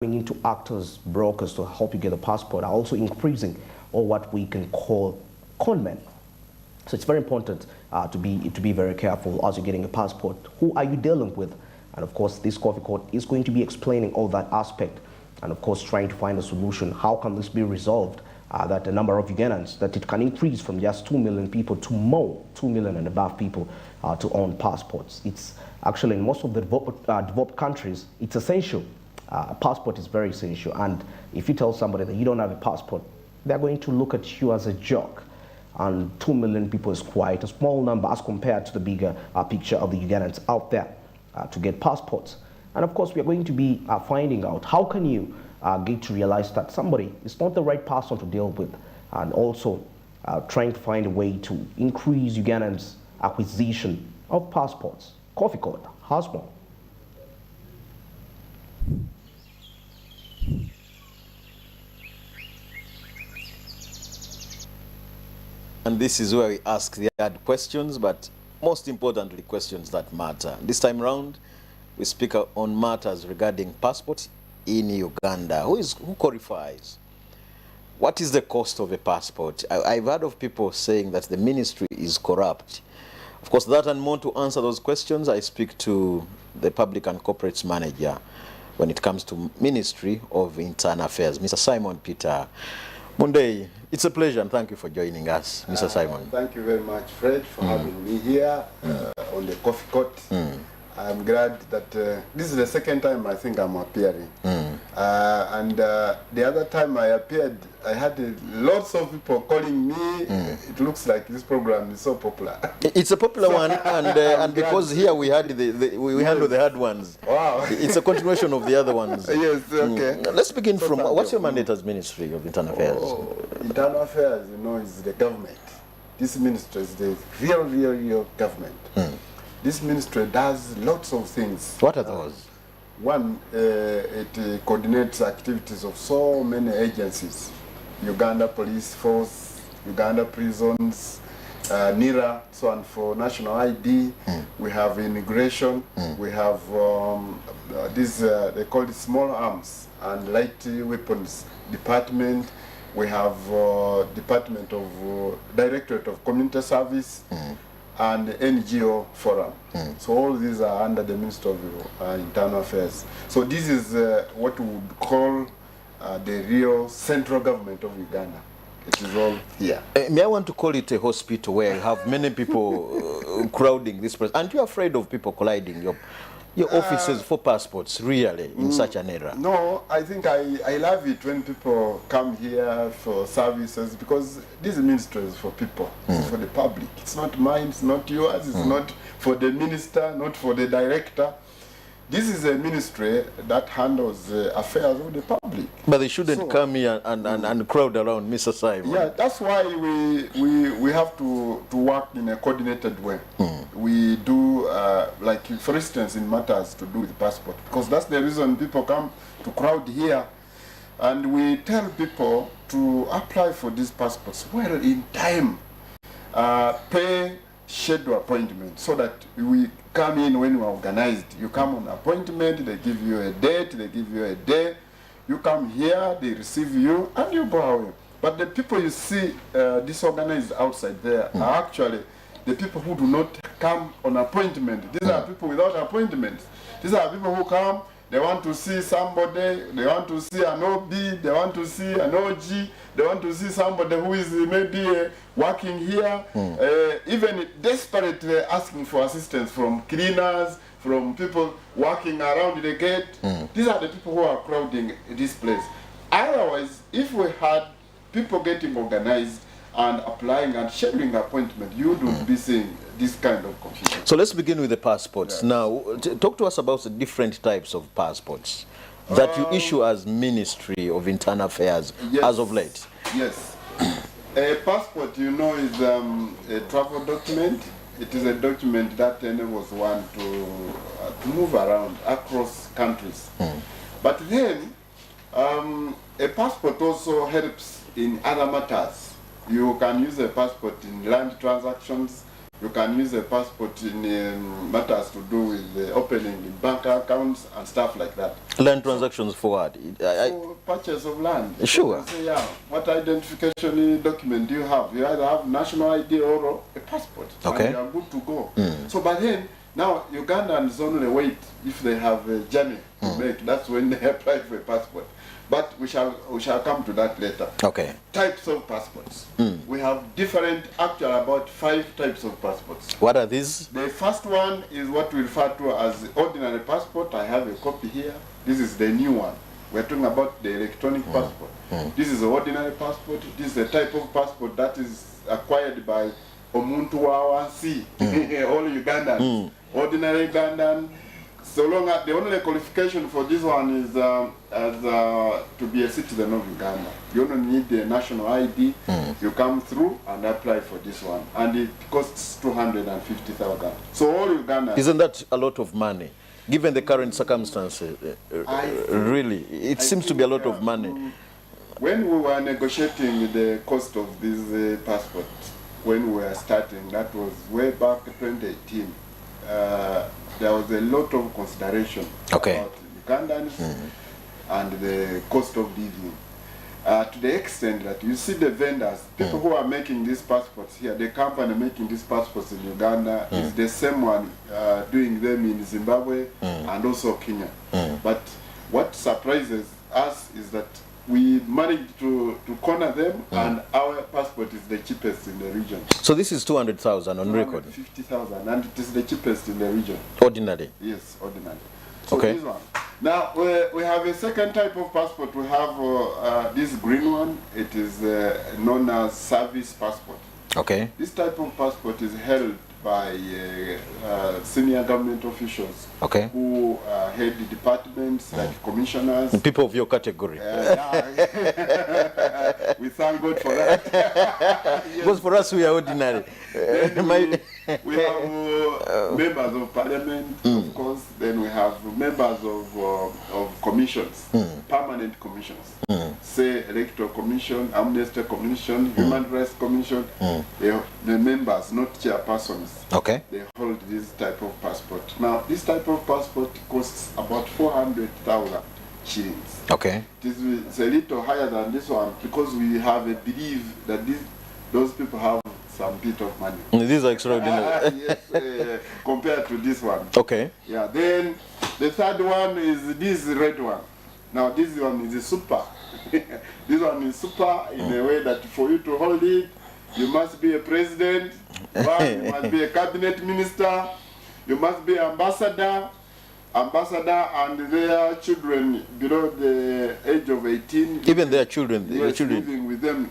bringing to actors, brokers to help you get a passport are also increasing, or what we can call conmen. So it's very important to be very careful as you're getting a passport. Who are you dealing with? And of course, this coffee court is going to be explaining all that aspect, and of course, trying to find a solution. How can this be resolved? That the number of Ugandans, that it can increase from just 2 million people to more, 2 million and above people to own passports. It's actually in most of the developed countries, it's essential. A passport is very essential, and if you tell somebody that you don't have a passport, they're going to look at you as a joke. And 2 million people is quite a small number as compared to the bigger picture of the Ugandans out there to get passports. And of course, we are going to be finding out how can you get to realize that somebody is not the right person to deal with, and also trying to find a way to increase Ugandans' acquisition of passports. Coffee Court has more. And this is where we ask the hard questions, but most importantly, questions that matter. This time round, we speak on matters regarding passports in Uganda. Who qualifies? What is the cost of a passport? I've heard of people saying that the ministry is corrupt. Of course, that and more to answer those questions, I speak to the Public and Corporates Manager when it comes to Ministry of Internal Affairs, Mr. Simon Peter. Monday, it's a pleasure and thank you for joining us, Mr. Simon. Thank you very much, Fred, for having me here on the Coffee Court. I'm glad that this is the second time I think I'm appearing. And the other time I appeared, I had lots of people calling me. It looks like this program is so popular. It's a popular one, and because here we had we handle the hard ones. Wow. It's a continuation of the other ones. Yes, okay. Let's begin from, what's your mandate as Ministry of Internal Affairs? Internal Affairs, you know, is the government. This ministry is the real government. This ministry does lots of things. What are those? One, it coordinates activities of so many agencies. Uganda Police Force, Uganda Prisons, NIRA, so on for national ID. We have immigration. We have they call it small arms and light weapons department. We have Department of Directorate of Community Service. And the NGO forum. So all these are under the Ministry of Internal Affairs. So this is what we would call the real central government of Uganda. It is all here. May I want to call it a hospital where you have many people crowding this place? Aren't you afraid of people colliding your offices for passports, really, in such an era? No, I think I love it when people come here for services, because this ministry is for people, it's for the public. It's not mine, it's not yours, it's not for the minister, not for the director. This is a ministry that handles the affairs of the public. But they shouldn't come here and crowd around Mr. Simon. Yeah, that's why we have to work in a coordinated way. We do, like for instance, in matters to do with passport, because that's the reason people come to crowd here. And we tell people to apply for these passports well in time, pay schedule appointment, so that we come in when we are organized. You come on appointment, they give you a date, they give you a day. You come here, they receive you, and you go away. But the people you see disorganized outside there are actually the people who do not come on appointment. These are people without appointments. These are people who come, they want to see somebody, they want to see an OB, they want to see an OG, they want to see somebody who is maybe working here, even desperately asking for assistance from cleaners, from people working around the gate. These are the people who are crowding this place. Otherwise, if we had people getting organized and applying and scheduling appointment, you would be seeing this kind of confusion. So let's begin with the passports. Yes. Now, talk to us about the different types of passports that you issue as Ministry of Internal Affairs as of late. Yes. A passport, you know, is a travel document. It is a document that enables one to move around across countries. But then, a passport also helps in other matters. You can use a passport in land transactions. You can use a passport in matters to do with the opening bank accounts and stuff like that. Land transactions forward. For purchase of land. Sure. You say, yeah, what identification document do you have? You either have national ID or a passport. Okay. And you are good to go. So, but then, now Ugandans only wait if they have a journey to make. That's when they apply for a passport. But we shall come to that later. Okay. Types of passports. We have actually about 5 types of passports. What are these? The first one is what we refer to as the ordinary passport. I have a copy here. This is the new one. We're talking about the electronic passport. This is the ordinary passport. This is a type of passport that is acquired by Omuntu Wawansi, all Ugandans. Ordinary Ugandan. So long as the only qualification for this one is to be a citizen of Uganda. You only need the national ID. You come through and apply for this one, and it costs 250,000. So all Ugandans. Isn't that a lot of money? Given the current circumstances, really, it seems to be a lot of money. When we were negotiating the cost of these passports, when we were starting, that was way back 2018. There was a lot of consideration about Ugandans and the cost of living. To the extent that you see the vendors, people who are making these passports here, the company making these passports in Uganda is the same one doing them in Zimbabwe and also Kenya. But what surprises us is that we managed to corner them, and our passport is the cheapest in the region. So this is 200,000 on record? 250,000, and it is the cheapest in the region. Ordinary? Yes, ordinary. So Okay. this one. Now, we have a second type of passport. We have this green one. It is known as service passport. Okay. This type of passport is held by senior government officials Okay. who head the departments like commissioners. People of your category. We thank God for that. Because for us, we are ordinary. We have members of parliament, of course. Then we have members of commissions, permanent commissions. Say Electoral Commission, Amnesty Commission, Human Rights Commission. The members, not chairpersons. Okay. They hold this type of passport. Now, this type of passport costs about 400,000 shillings. Okay. It's a little higher than this one because we have a belief that those people have some bit of money. These are extraordinary. Yes, compared to this one. Okay. Yeah. Then the third one is this red one. Now this one is a super. This one is super in a way that for you to hold it, you must be a president, you must be a cabinet minister, you must be ambassador, and their children below the age of 18. Even their children. Yes, living with them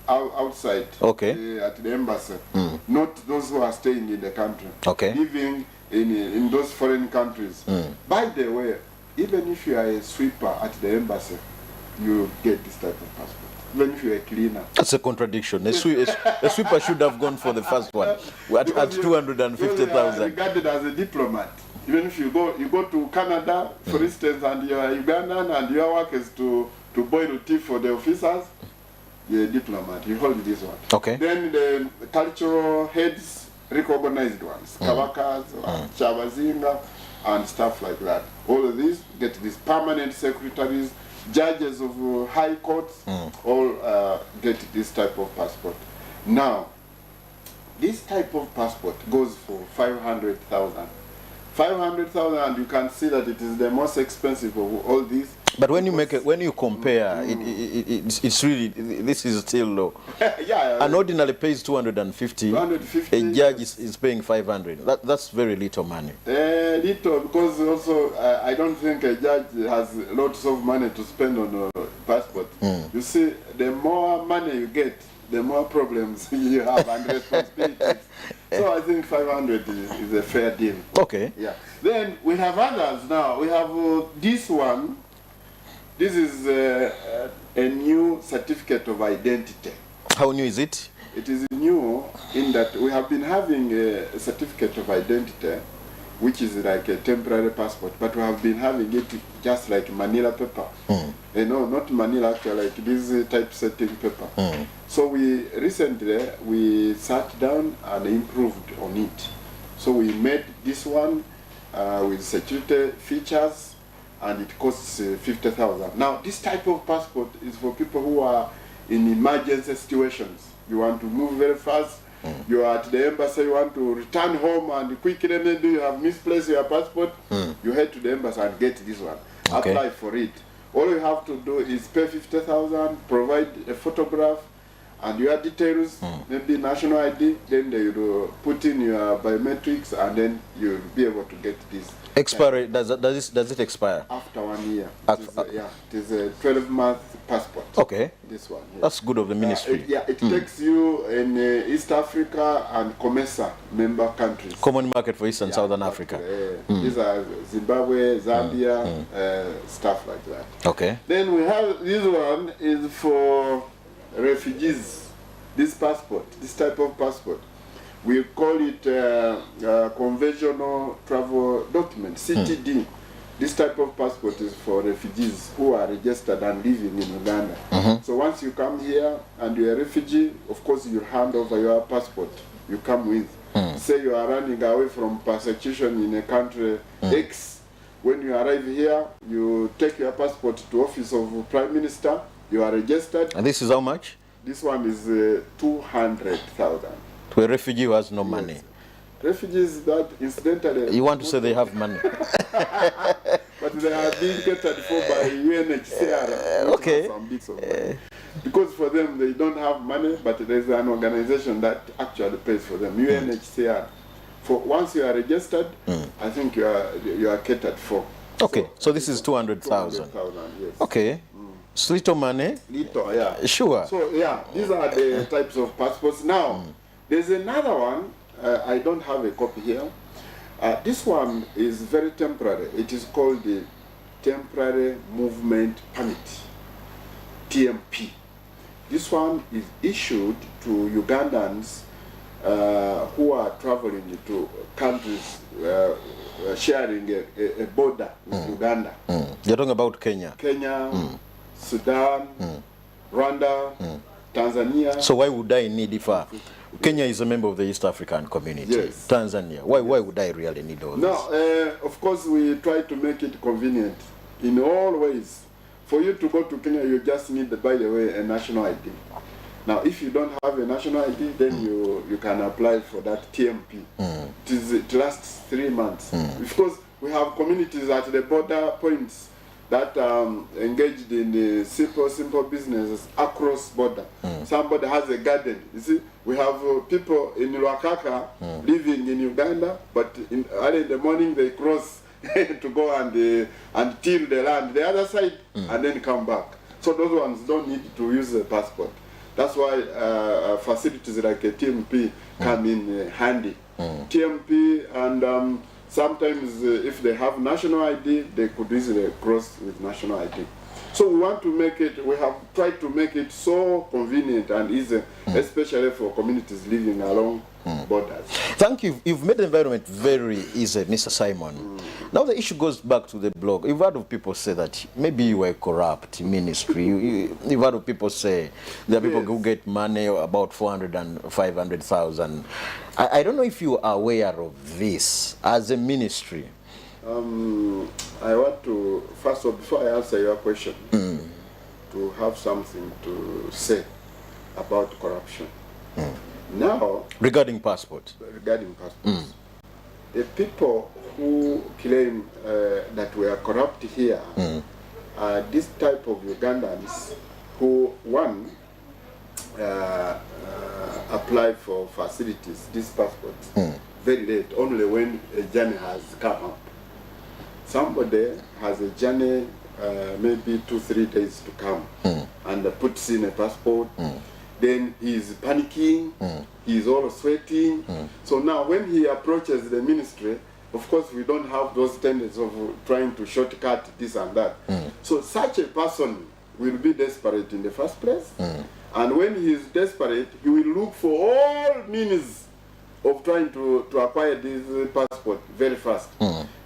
outside. Okay. At the embassy. Not those who are staying in the country. Okay. Living in those foreign countries. By the way, even if you are a sweeper at the embassy, you get this type of passport. Even if you're a cleaner. That's a contradiction. A sweeper should have gone for the first one at 250,000. Regarded as a diplomat. Even if you go to Canada, for instance, and you are Ugandan and your work is to boil tea for the officers, you're a diplomat. You hold this one. Okay. Then the cultural heads, recognized ones, Kawakas, Chabazinga, and stuff like that. All of these get these permanent secretaries, judges of high courts, all get this type of passport. Now, this type of passport goes for 500,000. 500,000, and you can see that it is the most expensive of all these. But when you compare, it's really, this is still low. Yeah. An ordinary pays 250. 250. A judge is paying 500. That's very little money. Little, because also I don't think a judge has lots of money to spend on a passport. You see, the more money you get, the more problems you have and responsibilities. So I think 500 is a fair deal. Okay. Yeah. Then we have others now. We have this one. This is a new certificate of identity. How new is it? It is new in that we have been having a certificate of identity which is like a temporary passport, but we have been having it just like Manila paper. No, not Manila actually, like this typesetting paper. So we recently sat down and improved on it. So we made this one with security features, and it costs 50,000. Now this type of passport is for people who are in emergency situations. You want to move very fast. You are at the embassy, you want to return home, and quickly maybe you have misplaced your passport. You head to the embassy and get this one. Okay. Apply for it. All you have to do is pay 50,000, provide a photograph and your details, maybe national ID. Then they will put in your biometrics, and then you'll be able to get this. Expiry, does it expire? After 1 year. It is a 12-month passport. Okay. This one. Yes. That's good of the ministry. It takes you in East Africa and COMESA member countries. Common market for East and Southern Africa. These are Zimbabwe, Zambia, stuff like that. Okay. Then we have this one is for refugees. This passport, this type of passport, we call it conventional travel document, CTD. This type of passport is for refugees who are registered and living in Uganda. So once you come here and you're a refugee, of course you hand over your passport you come with. Say you are running away from persecution in a country X. When you arrive here, you take your passport to office of Prime Minister, you are registered. And this is how much? This one is 200,000. To a refugee who has no money. Refugees that incidentally... You want to say they have money? But they are being catered for by UNHCR. Okay. Some bits of money. Because for them, they don't have money, but there's an organization that actually pays for them, UNHCR. For once you are registered, I think you are catered for. Okay, so this is 200,000. 200,000, yes. Okay. It's little money. Little, yeah. Sure. So, yeah, these are the types of passports. Now, there's another one. I don't have a copy here. This one is very temporary. It is called the Temporary Movement Permit, TMP. This one is issued to Ugandans who are traveling to countries sharing a border with Uganda. You're talking about Kenya. Kenya, Sudan, Rwanda, Tanzania. So why would I need if Kenya is a member of the East African community? Yes. Tanzania. Why would I really need all this? No, of course we try to make it convenient in all ways. For you to go to Kenya, you just need, by the way, a national ID. Now, if you don't have a national ID, then you can apply for that TMP. It lasts 3 months. Because we have communities at the border points that engaged in the simple businesses across border. Somebody has a garden. You see, we have people in Lwakaka living in Uganda, but early in the morning they cross to go and till the land the other side and then come back. So those ones don't need to use a passport. That's why facilities like a TMP come in handy. TMP and sometimes if they have national ID, they could easily cross with national ID. So we want to make it, we have tried to make it so convenient and easy, especially for communities living along borders. Thank you. You've made the environment very easy, Mr. Simon. Now the issue goes back to the blog. You've heard of people say that maybe you were a corrupt ministry. You've heard of people say there are people who get money about 400 and 500,000. I don't know if you are aware of this as a ministry. I want to, first of all, before I answer your question, to have something to say about corruption. Now, regarding passports. The people who claim that we are corrupt here are this type of Ugandans who, one, apply for facilities, these passports, very late, only when a journey has come up. Somebody has a journey maybe 2-3 days to come and puts in a passport. Then he's panicking, he's all sweating. So now when he approaches the ministry, of course we don't have those tendencies of trying to shortcut this and that. So such a person will be desperate in the first place. And when he is desperate, he will look for all means of trying to acquire this passport very fast.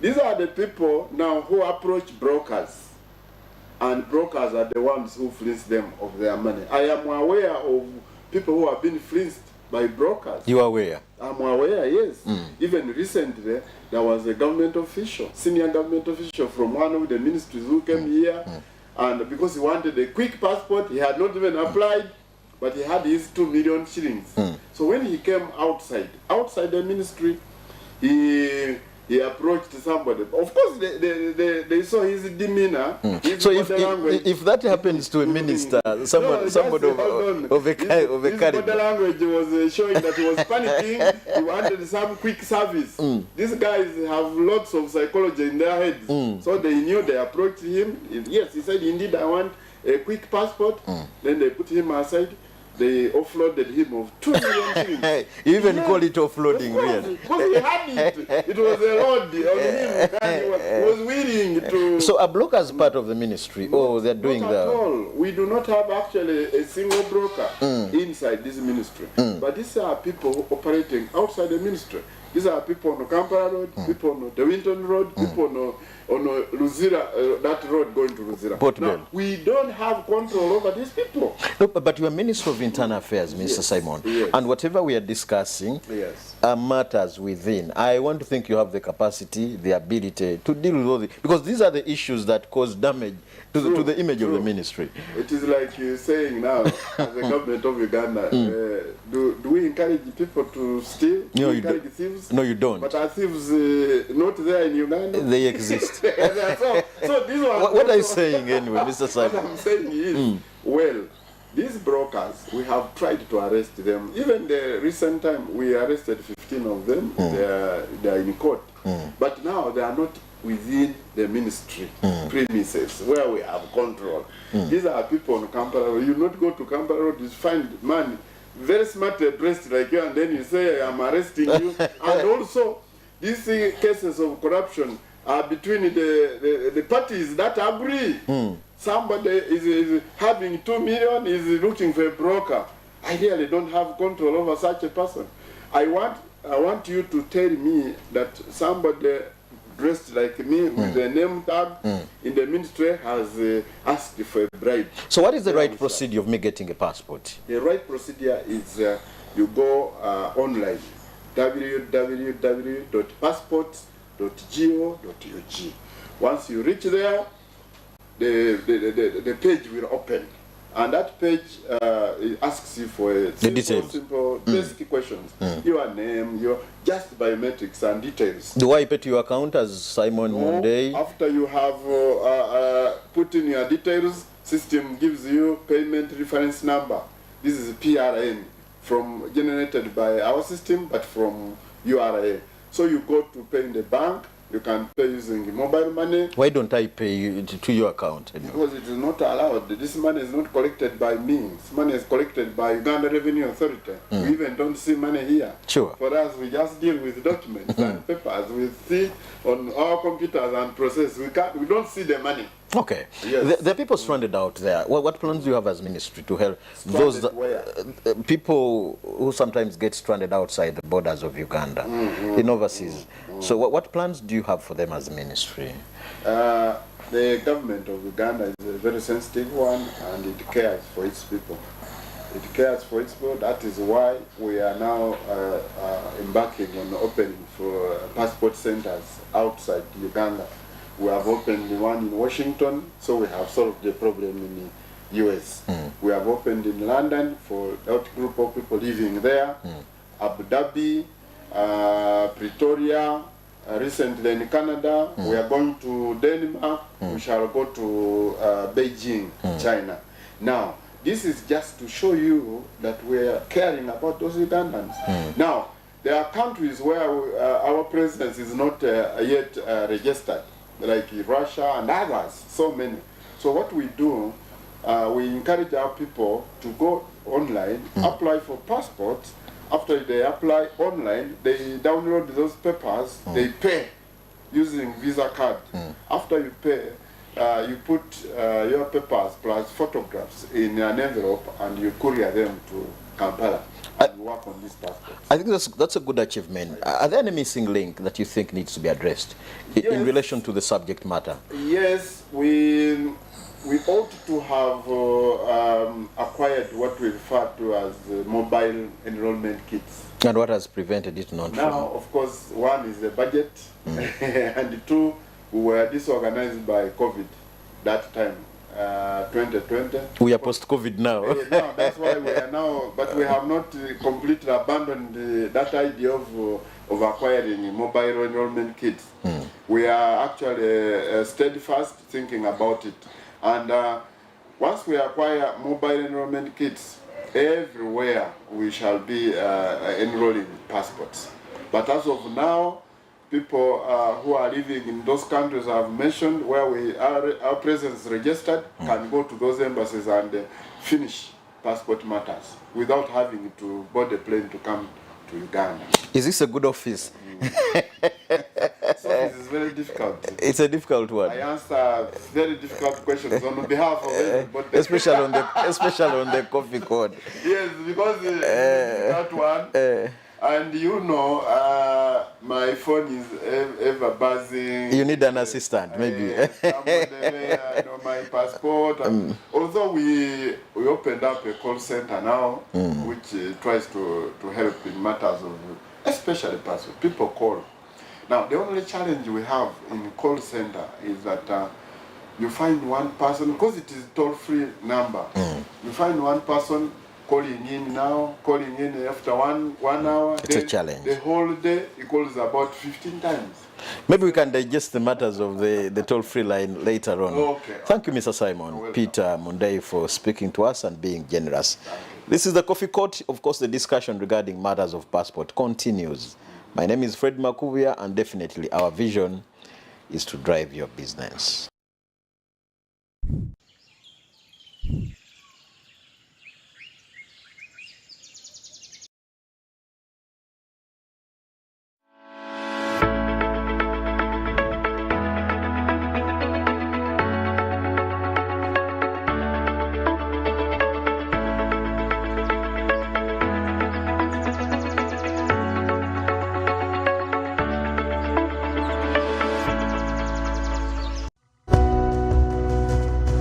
These are the people now who approach brokers, and brokers are the ones who fleece them of their money. I am aware of people who have been fleeced by brokers. You are aware? I'm aware, yes. Even recently, there was a government official, senior government official from one of the ministries who came here, and because he wanted a quick passport, he had not even applied, but he had his 2 million shillings. So when he came outside the ministry, he approached somebody. Of course, they saw his demeanor, his So body language. if that happens to a minister, somebody His of a body caliber, language was showing that he was panicking. He wanted some quick service. These guys have lots of psychology in their heads, so they knew. They approached him. Yes, he said, "Indeed, I want a quick passport." Then they put him aside. They offloaded him of 2 million shillings. you even call it offloading, really. Because he had it. It was a load on him. And he was willing to... So are brokers part of the ministry? Oh, they're doing Not at the... all. We do not have actually a single broker inside this ministry. But these are people operating outside the ministry. These are people on the Kampala Road, people on the Winton Road, people on Luzira, that road going to Luzira. Port Bell. Now, we don't have control over these people. No, but you are Minister of Internal Affairs, Mr. Simon. Yes. And whatever we are discussing are matters within. I want to think you have the capacity, the ability to deal with all the... Because these are the issues that cause damage to the image of the ministry. It is like you're saying now, as the government of Uganda, do we encourage people to steal? No, Do we you encourage don't. thieves? No, you don't. But are thieves not there in Uganda? They exist. so these ones What are you saying anyway, Mr. What Simon? I'm saying is, well, these brokers, we have tried to arrest them. Even the recent time, we arrested 15 of them. They are in court. But now they are not within the ministry premises where we have control. These are people on Kampala Road. You not go to Kampala Road, you find man very smart dressed like you, and then you say, I'm arresting you. And also, these cases of corruption are between the parties that agree. Somebody is having 2 million, is looking for a broker. I really don't have control over such a person. I want you to tell me that somebody dressed like me with a name tag in the ministry has asked for a bribe. So what is the right procedure of me getting a passport? The right procedure is you go online, www.passports.go.ug. Once you reach there, the page will open. And that page it asks you for a simple basic questions. Your name, your just biometrics and details. Do I pay to your account as Simon Monday? After you have put in your details, system gives you payment reference number. This is PRN generated by our system, but from URA. So you go to pay in the bank. You can pay using mobile money. Why don't I pay you to your account? Because it is not allowed. This money is not collected by me. This money is collected by Uganda Revenue Authority. We even don't see money here. Sure. For us, we just deal with documents and papers. We see on our computers and process. We don't see the money. Okay. Yes. There are people stranded out there. What plans do you have as ministry to help those where? people who sometimes get stranded outside the borders of Uganda, in overseas? So what plans do you have for them as a ministry? The government of Uganda is a very sensitive one, and it cares for its people. It cares for its people. That is why we are now embarking on opening for passport centers outside Uganda. We have opened one in Washington, so we have solved the problem in the US. We have opened in London for that group of people living there, Abu Dhabi, Pretoria, recently in Canada. We are going to Denmark. We shall go to Beijing, China. Now, this is just to show you that we are caring about those Ugandans. Now, there are countries where our presence is not yet registered, like Russia and others, so many. So what we do, we encourage our people to go online, apply for passports. After they apply online, they download those papers, they pay using Visa card. After you pay, you put your papers plus photographs in an envelope and you courier them to Kampala. and work on this passport. I think that's a good achievement. Are there any missing link that you think needs to be addressed in Yes. relation to the subject matter? Yes, we ought to have acquired what we refer to as mobile enrollment kits. And what has prevented it not Now, of course, one is the budget, and two, we were disorganized by COVID that time, 2020. from? We are post-COVID now. No, that's why we are now, but we have not completely abandoned that idea of acquiring mobile enrollment kits. We are actually steadfast thinking about it. And once we acquire mobile enrollment kits, everywhere we shall be enrolling passports. But as of now, people who are living in those countries I've mentioned, where our presence is registered, can go to those embassies and finish passport matters without having to board a plane to come to Uganda. Is this a good office? So this is very difficult. It's a difficult one. I answer very difficult questions on behalf of everybody. especially on the coffee code. Yes, because that one, and you know, my phone is ever buzzing. You need an assistant, maybe. Somebody there, know my passport. Although we opened up a call center now, which tries to help in matters of, especially passport. People call. Now, the only challenge we have in call center is that you find one person, because it is a toll-free number, you find one person calling in now, calling in after one hour. It's a challenge. The whole day, he calls about 15 times. Maybe we can digest the matters of the toll-free line later on. Okay. Thank you, Mr. Simon Peter Mundei, for speaking to us and being generous. This is the Coffee Court. Of course, the discussion regarding matters of passport continues. My name is Fred Makuvia, and definitely our vision is to drive your business.